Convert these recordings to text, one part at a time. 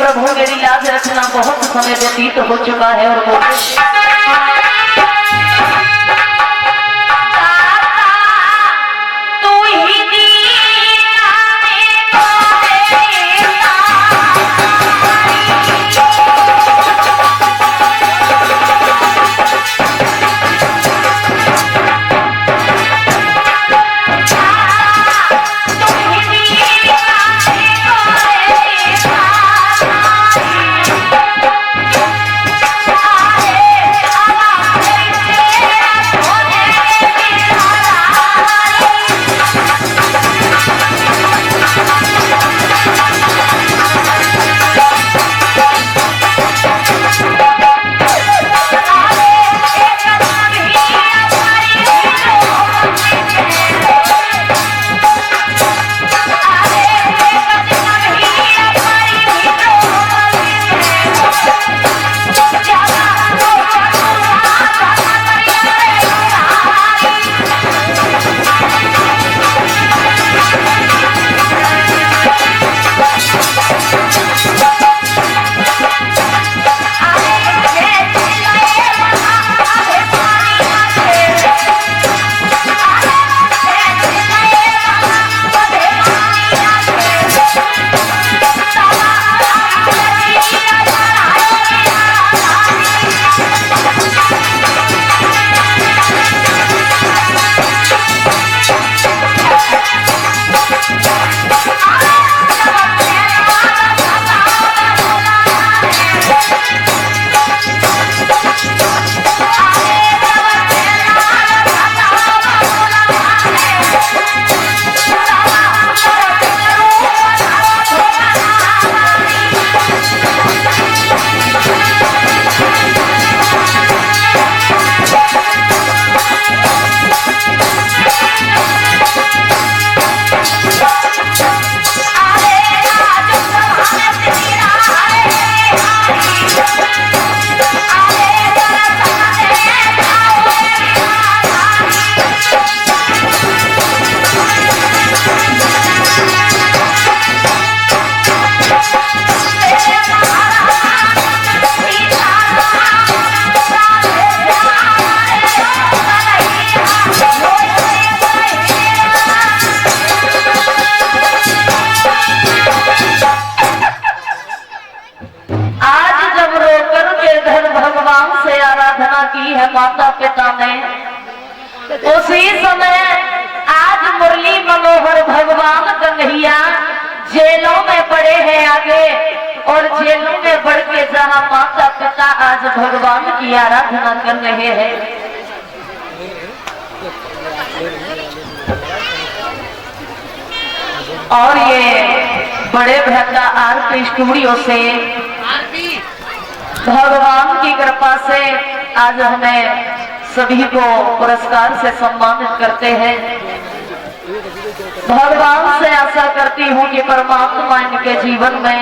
प्रभु मेरी लाज रखना, बहुत समय व्यतीत हो चुका है। और वो की है माता पिता ने, उसी समय आज मुरली मनोहर भगवान कन्हैया जेलों में पड़े हैं आगे, और जेलों में बढ़ के जहाँ माता पिता आज भगवान की आराधना कर रहे हैं। और ये बड़े भ्राता आरपी स्टूडियो से भगवान की कृपा से आज हमें सभी को पुरस्कार से सम्मानित करते हैं। भगवान से आशा करती हूँ कि परमात्मा इनके जीवन में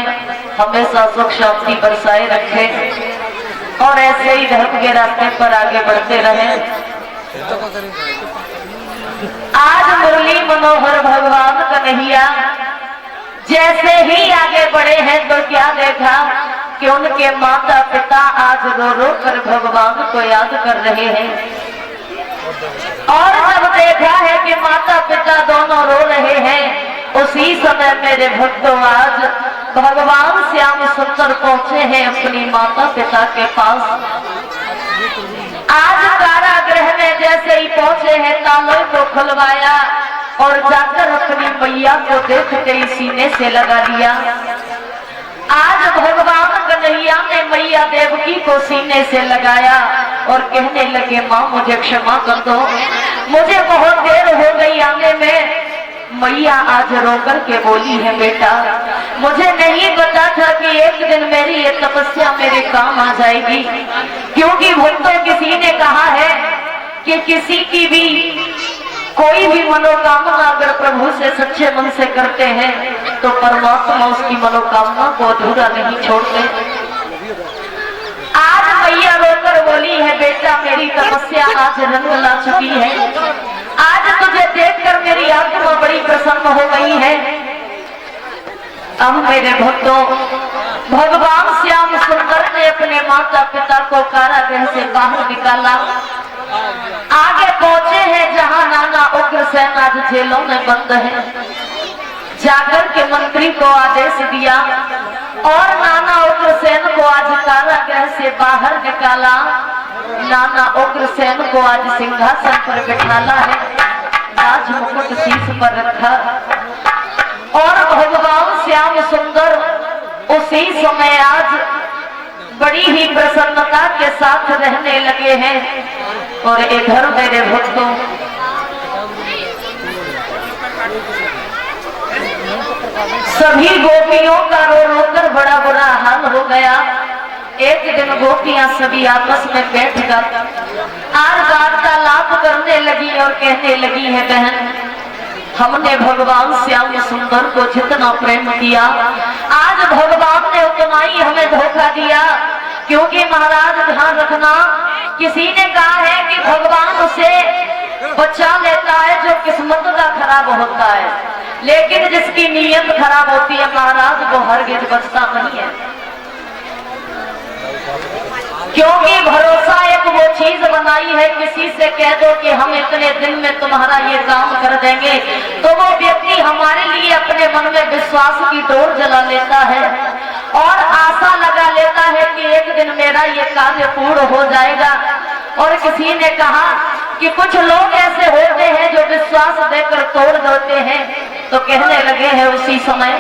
हमेशा सुख शांति बरसाए रखे और ऐसे ही धर्म के रास्ते पर आगे बढ़ते रहें। आज मुरली मनोहर भगवान कन्हैया जैसे ही आगे बढ़े हैं तो क्या देखा कि उनके माता पिता आज रो रो कर भगवान को याद कर रहे हैं, और जब देखा है कि माता पिता दोनों रो रहे हैं, उसी समय मेरे भक्तों आज भगवान श्याम सुंदर पहुंचे हैं अपनी माता पिता के पास। आज कारागृह में जैसे ही पहुंचे हैं तालों को खुलवाया और जाकर अपनी मैया को देखते ही सीने से लगा लिया। आज भगवान कन्हैया ने मैया देवकी को सीने से लगाया और कहने लगे, माँ मुझे क्षमा कर दो, मुझे बहुत देर हो गई आने में। मैया आज रोकर के बोली है, बेटा मुझे नहीं पता था कि एक दिन मेरी ये तपस्या मेरे काम आ जाएगी, क्योंकि भक्तों किसी ने कहा है कि किसी की भी कोई भी मनोकामना अगर प्रभु से सच्चे मन से करते हैं तो परमात्मा उसकी मनोकामना को अधूरा नहीं छोड़ते। आज मैया रोकर बोली है, बेटा मेरी तपस्या आज रंग ला चुकी है, आज तुझे देखकर मेरी आत्मा बड़ी प्रसन्न हो गई है। अब मेरे भक्तों, भगवान श्याम सुंदर ने अपने माता पिता को कारागृह से बाहर निकाला। आगे पहुंचे हैं जहां नाना उग्रसेन आज जेलों में बंद है। जाकर के मंत्री को आदेश दिया और नाना उग्रसेन को आज कारागृह से बाहर निकाला। नाना उग्रसेन को आज सिंहासन पर बिठाला है, राज मुकुट शीश पर रखा और भगवान श्याम सुंदर उसी समय आज बड़ी ही प्रसन्नता के साथ रहने लगे हैं। और इधर मेरे भक्तों, सभी गोपियों का रो रो कर बड़ा बुरा हाल हो गया। एक दिन गोपियां सभी आपस में बैठ कर आज वार्तालाप करने लगी और कहने लगी है, बहन हमने भगवान श्याम सुंदर को जितना प्रेम किया, आज भगवान ने उतना ही हमें धोखा दिया। क्योंकि महाराज ध्यान रखना, किसी ने कहा है कि भगवान उसे बचा लेता है जो किस्मत का खराब होता है, लेकिन जिसकी नीयत खराब होती है महाराज वो हरगिज बचता नहीं है। क्योंकि भरोसा एक वो चीज बनाई है, किसी से कह दो कि हम इतने दिन में तुम्हारा ये काम कर देंगे, तो वो व्यक्ति हमारे लिए अपने मन में विश्वास की डोर जला लेता है और आशा लगा लेता है कि एक दिन मेरा ये कार्य पूर्ण हो जाएगा। और किसी ने कहा कि कुछ लोग ऐसे होते हैं जो विश्वास देकर तोड़ देते हैं। तो कहने लगे हैं उसी समय